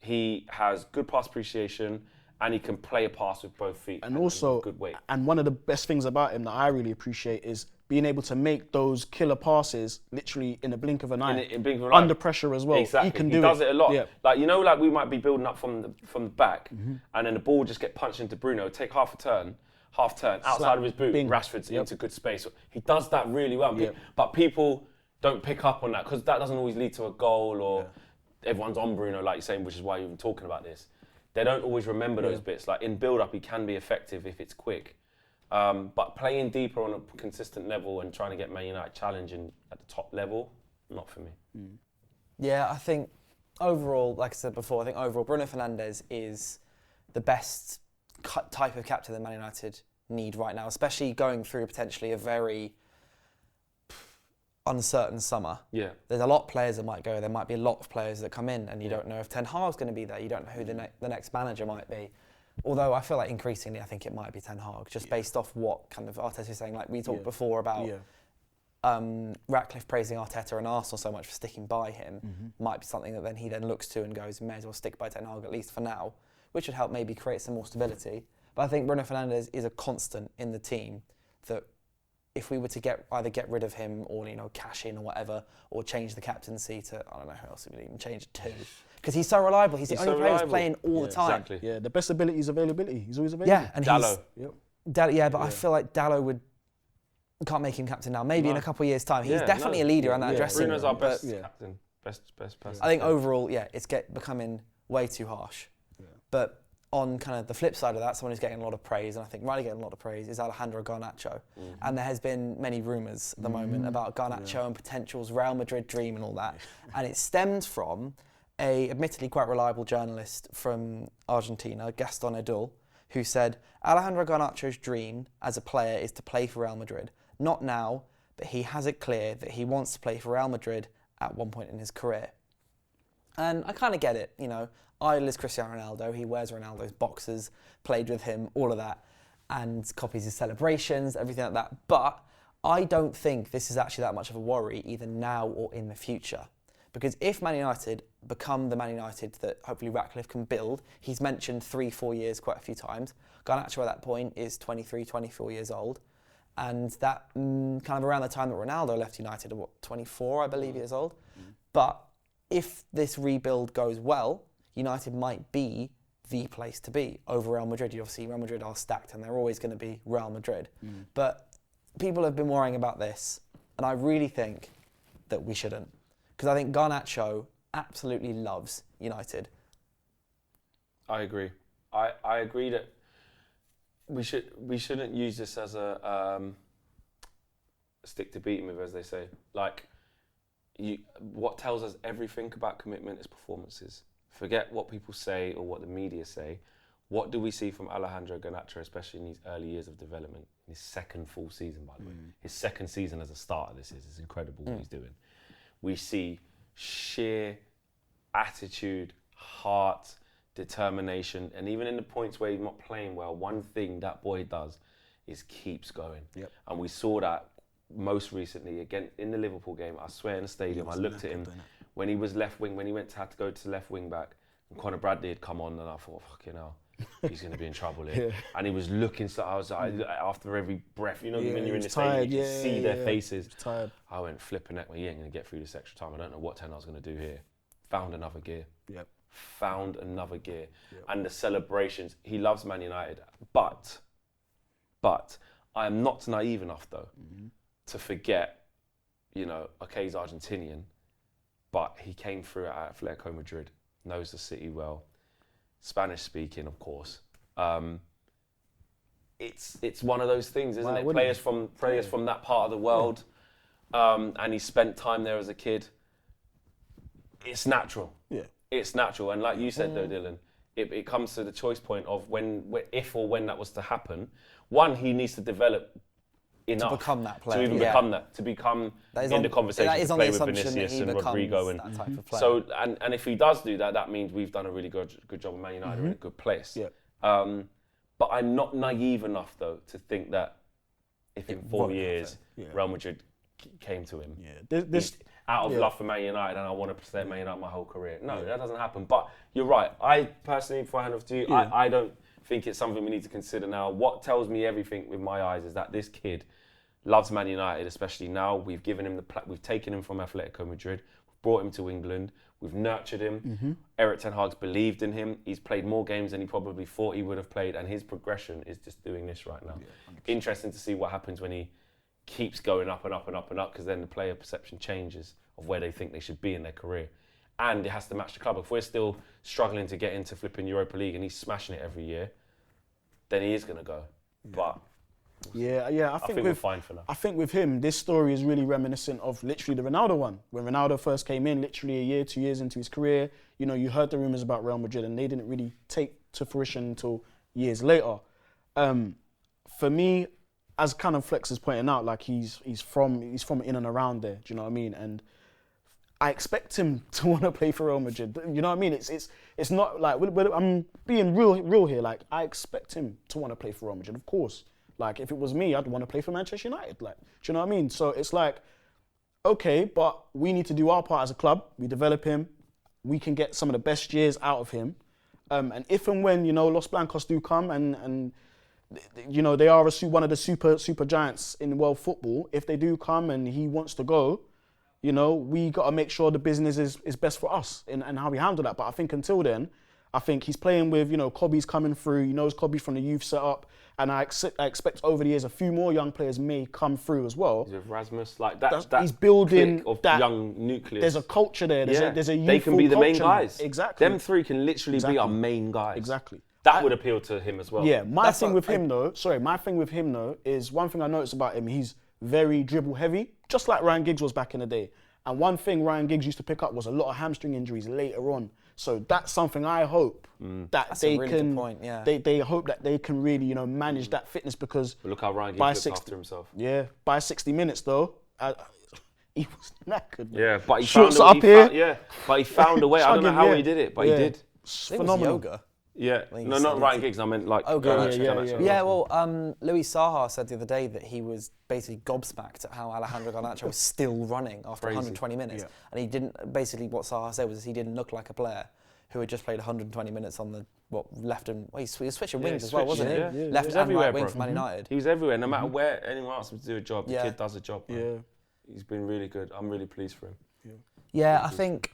He has good pass appreciation, and he can play a pass with both feet. And also, good weight. And one of the best things about him that I really appreciate is being able to make those killer passes literally in a blink of an eye. Under pressure as well. Exactly. He does it a lot. Yeah. Like we might be building up from the back, and then the ball just get punched into Bruno, take half turn, outside of his boot, Rashford's into good space. He does that really well. Yep. But people don't pick up on that because that doesn't always lead to a goal, or everyone's on Bruno, like you're saying, which is why you're even talking about this. They don't always remember those bits. Like in build-up, he can be effective if it's quick. But playing deeper on a consistent level and trying to get Man United challenging at the top level, not for me. Yeah, I think overall, like I said before, Bruno Fernandes is the best type of captain that Man United need right now, especially going through potentially a very uncertain summer. Yeah. There's a lot of players that might go. There might be a lot of players that come in, and you don't know if Ten Hag's going to be there. You don't know who the next manager might be. Although I feel like increasingly I think it might be Ten Hag, just based off what kind of Arteta is saying. Like we talked before about Ratcliffe praising Arteta and Arsenal so much for sticking by him, might be something that he then looks to and goes, may as well stick by Ten Hag at least for now, which would help maybe create some more stability. But I think Bruno Fernandes is a constant in the team that if we were to either get rid of him or cash in or whatever, or change the captaincy to, I don't know who else we would even change it to, because he's so reliable. He's the only player who's playing all the time. Exactly. Yeah, the best ability is availability. He's always available. Yeah, and Dalot. I feel like Dalot can't make him captain now. Maybe in a couple of years' time. He's definitely a leader in that dressing room. Bruno's our best captain, best person. I think overall, it's becoming way too harsh. Yeah. But on kind of the flip side of that, someone who's getting a lot of praise, and I think rightly getting a lot of praise, is Alejandro Garnacho. And there has been many rumours at the moment about Garnacho and potential's Real Madrid dream and all that. And it stems from a admittedly quite reliable journalist from Argentina, Gaston Edul, who said Alejandro Garnacho's dream as a player is to play for Real Madrid. Not now, but he has it clear that he wants to play for Real Madrid at one point in his career. And I kind of get it, idol is Cristiano Ronaldo. He wears Ronaldo's boxers, played with him, all of that, and copies his celebrations, everything like that. But I don't think this is actually that much of a worry either now or in the future. Because if Man United become the Man United that hopefully Ratcliffe can build, he's mentioned 3-4 years quite a few times. Garnacho at that point is 23, 24 years old. And that kind of around the time that Ronaldo left United, 24, I believe, years old. But if this rebuild goes well, United might be the place to be over Real Madrid. Obviously, Real Madrid are stacked and they're always going to be Real Madrid. But people have been worrying about this, and I really think that we shouldn't. Because I think Garnacho absolutely loves United. I agree. I agree that we shouldn't use this as a stick to beat him with, as they say. Like, what tells us everything about commitment is performances. Forget what people say or what the media say. What do we see from Alejandro Garnacho, especially in these early years of development? In his second full season, by the way. His second season as a starter, this is. It's incredible what he's doing. We see sheer attitude, heart, determination, and even in the points where he's not playing well, one thing that boy does is keeps going. Yep. And we saw that most recently, again, in the Liverpool game. I swear in the stadium, I looked at him when he was left wing, when he had to go to left wing back, and Conor Bradley had come on, and I thought, fucking hell, he's going to be in trouble here. And he was looking, so I was like, after every breath, when you're in the stadium, you can see their faces. I went flipping at he ain't going to get through this extra time. I don't know what 10 I was going to do here. Found another gear. Found another gear. And the celebrations, he loves Man United. But I am not naive enough, though, to forget, okay, he's Argentinian, but he came through at Atletico Madrid, knows the city well, Spanish speaking, of course. It's one of those things, isn't it? Players from that part of the world, and he spent time there as a kid. It's natural. It's natural, and like you said, though, Dylan, it comes to the choice point of if or when that was to happen. One, he needs to develop enough to become that player, to become in the conversation to play with Vinicius and Rodrigo, and that type of player. So and if he does do that, that means we've done a really good job with Man United. We're in a good place. But I'm not naive enough, though, to think that if in 4 years Real Madrid came to him out of love for Man United and I want to stay at Man United my whole career. No, that doesn't happen. But you're right. I personally, before I hand off to you, I don't think it's something we need to consider now. What tells me everything with my eyes is that this kid loves Man United, especially now. We've given him we've taken him from Atletico Madrid, we've brought him to England, we've nurtured him. Erik ten Hag's believed in him. He's played more games than he probably thought he would have played, and his progression is just doing this right now. Interesting to see what happens when he keeps going up and up and up and up, because then the player perception changes of where they think they should be in their career. And it has to match the club. If we're still struggling to get into flipping Europa League and he's smashing it every year, then he is going to go. But I think we're fine for now. I think with him, this story is really reminiscent of literally the Ronaldo one. When Ronaldo first came in, literally a year, 2 years into his career, you heard the rumours about Real Madrid and they didn't really take to fruition until years later. For me, as kind of Flex is pointing out, like he's from in and around there. Do you know what I mean? And I expect him to want to play for Real Madrid. You know what I mean? It's not like I'm being real here. Like I expect him to want to play for Real Madrid, of course. Like if it was me, I'd want to play for Manchester United. Like, do you know what I mean? So it's like, okay, but we need to do our part as a club. We develop him. We can get some of the best years out of him. And if and when Los Blancos do come and they are one of the super giants in world football. If they do come and he wants to go, we got to make sure the business is best for us and how we handle that. But I think until then, I think he's playing with, Kobbie's coming through. He knows Kobbie from the youth setup. And I expect over the years a few more young players may come through as well. He's with Rasmus, like that he's building of that young nucleus. There's a culture there. There's a youthful they can be the main culture guys. There. Exactly. Them three can literally be our main guys. Exactly. That would appeal to him as well. Yeah, my thing with him though is one thing I noticed about him, he's very dribble heavy, just like Ryan Giggs was back in the day. And one thing Ryan Giggs used to pick up was a lot of hamstring injuries later on. So that's something I hope that they can. Good point, yeah. They hope that they can really, manage that fitness because. But look how Ryan Giggs looked after himself. Yeah, by 60 minutes though, he was knackered. Yeah, but he found a way. I don't know how he did it, but he did. It's phenomenal. Yoga. Yeah, no, not Ryan Giggs. I meant like. Oh, Garnacho. Yeah, well, Luis Saha said the other day that he was basically gobsmacked at how Alejandro Garnacho was still running after 120 minutes, and he didn't. Basically, what Saha said was he didn't look like a player who had just played 120 minutes on the left and he was switching wings as well, wasn't he? Yeah. Left and right wing for Man United. He was everywhere. No matter where anyone asks him to do a job, the kid does a job. Yeah, he's been really good. I'm really pleased for him. Yeah, I think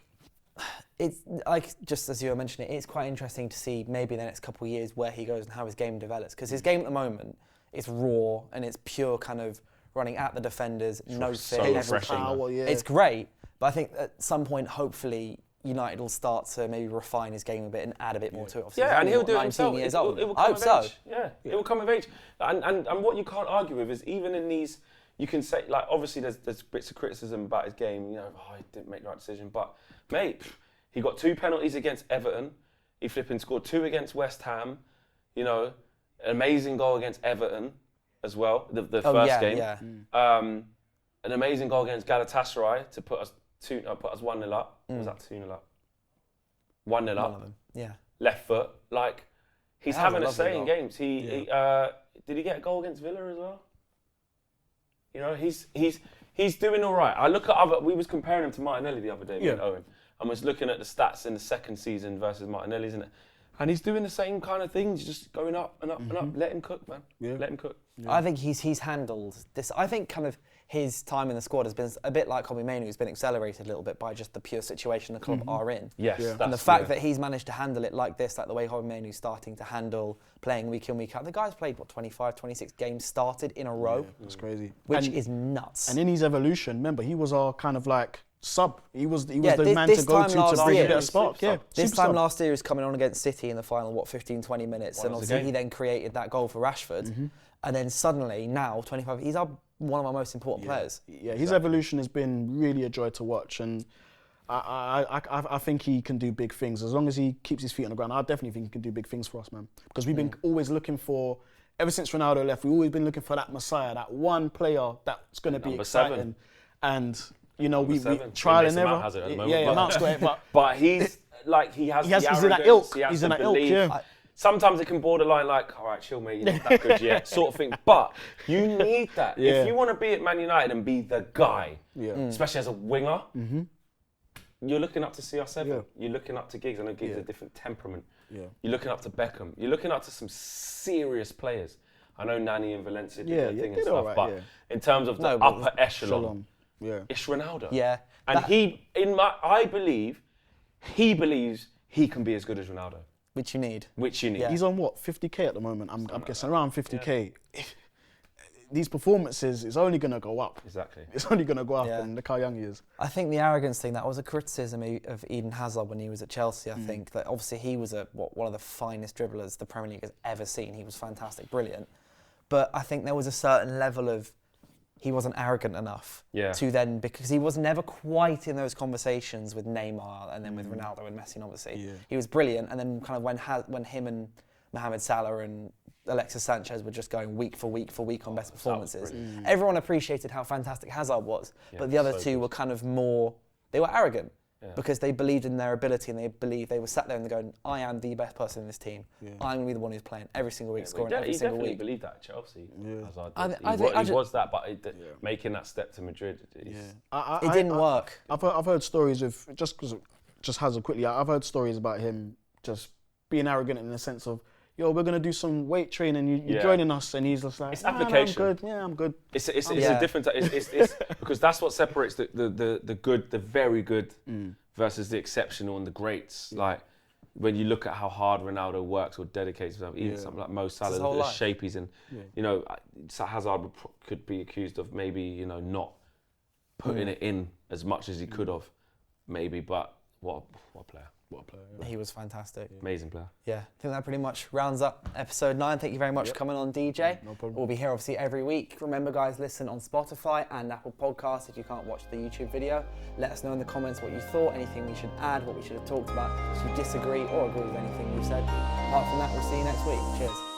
It's like, just as you were mentioning, it's quite interesting to see maybe in the next couple of years where he goes and how his game develops. Because his game at the moment is raw and it's pure kind of running at the defenders, no so fear, refreshing. Power, yeah. It's great, but I think at some point, hopefully, United will start to maybe refine his game a bit and add a bit more to it. Obviously, Yeah, and he's he'll do it 19 himself. years It old. will I come hope of so. age. Yeah, it will come of age. And what you can't argue with is even in these, you can say, like, obviously there's bits of criticism about his game, you know, he didn't make the right decision, but mate, he got 2 penalties against Everton. He flipping scored 2 against West Ham. You know, an amazing goal against Everton as well, the first game. Yeah. An amazing goal against Galatasaray to put us 1-0 up. Or was that 2-0 up? 1-0 up. One of them. Yeah. Left foot. Like, he's That was having a a say lovely in goal. games. He did he get a goal against Villa as well? You know, he's doing all right. I look at we was comparing him to Martinelli the other day, me and Owen. I was looking at the stats in the second season versus Martinelli's, and he's doing the same kind of things, just going up and up and up. Let him cook, man. Yeah. Let him cook. Yeah. I think he's handled this. I think kind of his time in the squad has been a bit like Kobbie Mainoo, who's been accelerated a little bit by just the pure situation the club are in. Yes. Yeah. And the fact that he's managed to handle it like this, like the way Kobbie Mainoo's starting to handle playing week in, week out. The guy's played, 25, 26 games started in a row. Yeah, that's crazy. Which is nuts. And in his evolution, remember, he was our kind of like sub. He was the man this to go time to last bring year- a bit of spark. Yeah. This super time sub. last year, he was coming on against City in the final, 15, 20 minutes. Won And us a obviously game. he then created that goal for Rashford. And then suddenly, now, 25, he's one of our most important players. Yeah, his evolution has been really a joy to watch, and I think he can do big things as long as he keeps his feet on the ground. I definitely think he can do big things for us, man. Because we've been always looking for, ever since Ronaldo left, we've always been looking for that messiah, that one player that's going to be Number exciting. 7. And you know, we 7. trial and Mason error. Mount has it at the moment, Yeah, but- Mount's got it, but But he's like he's in that arrogance, ilk. he has He's in in that ilk, yeah. Sometimes it can borderline like, all right, chill, mate, you're not that good yet, sort of thing. But you need that Yeah. if you want to be at Man United and be the guy, especially as a winger. You're looking up to CR7. Yeah. You're looking up to Giggs. I know Giggs has a different temperament. Yeah. You're looking up to Beckham. You're looking up to some serious players. I know Nani and Valencia did their thing and did stuff, alright, but yeah. in terms of the No, but upper echelon, Shalom. Yeah. it's Ronaldo. Yeah. And That- I believe, he believes he can be as good as Ronaldo, Which you need. which you need. Yeah. He's on what, 50k at the moment? I'm guessing around 50k. These performances, it's only going to go up. Exactly. It's only going to go up, Yeah. and look how young he is. I think the arrogance thing, that was a criticism of Eden Hazard when he was at Chelsea, I think. That obviously he was one of the finest dribblers the Premier League has ever seen. He was fantastic, brilliant. But I think there was a certain level of, he wasn't arrogant enough to then, because he was never quite in those conversations with Neymar and then with Ronaldo and Messi, and obviously. Yeah. He was brilliant, and then kind of when him and Mohamed Salah and Alexis Sanchez were just going week for week on best performances, everyone appreciated how fantastic Hazard was, but the other so two good. were kind of more, they were arrogant. Yeah. Because they believed in their ability and they were sat there and they're going, I am the best person in this team. I'm going to be the one who's playing every single week, scoring every He single definitely week. believed that at Chelsea. Hazard I did. think- He was that, but making that step to Madrid, It didn't work. I've heard stories of, just Hazard quickly, I've heard stories about him just being arrogant in the sense of, yo, we're going to do some weight training, you're joining us, and he's just like, It's nah, application. I'm good, yeah, I'm good. It's a different. It's because that's what separates the good, the very good, versus the exceptional and the greats. Like when you look at how hard Ronaldo works or dedicates himself, even something like Mo Salah, his look whole at the life. shape he's in. You know, Hazard could be accused of maybe not putting it in as much as he could have, maybe. But what a player! What a player! He was fantastic. Amazing player. Yeah, I think that pretty much rounds up episode 9. Thank you very much for coming on, DJ. No problem. We'll be here obviously every week. Remember, guys, listen on Spotify and Apple Podcasts if you can't watch the YouTube video. Let us know in the comments what you thought, anything we should add, what we should have talked about, if you disagree or agree with anything we've said. Apart from that, we'll see you next week. Cheers.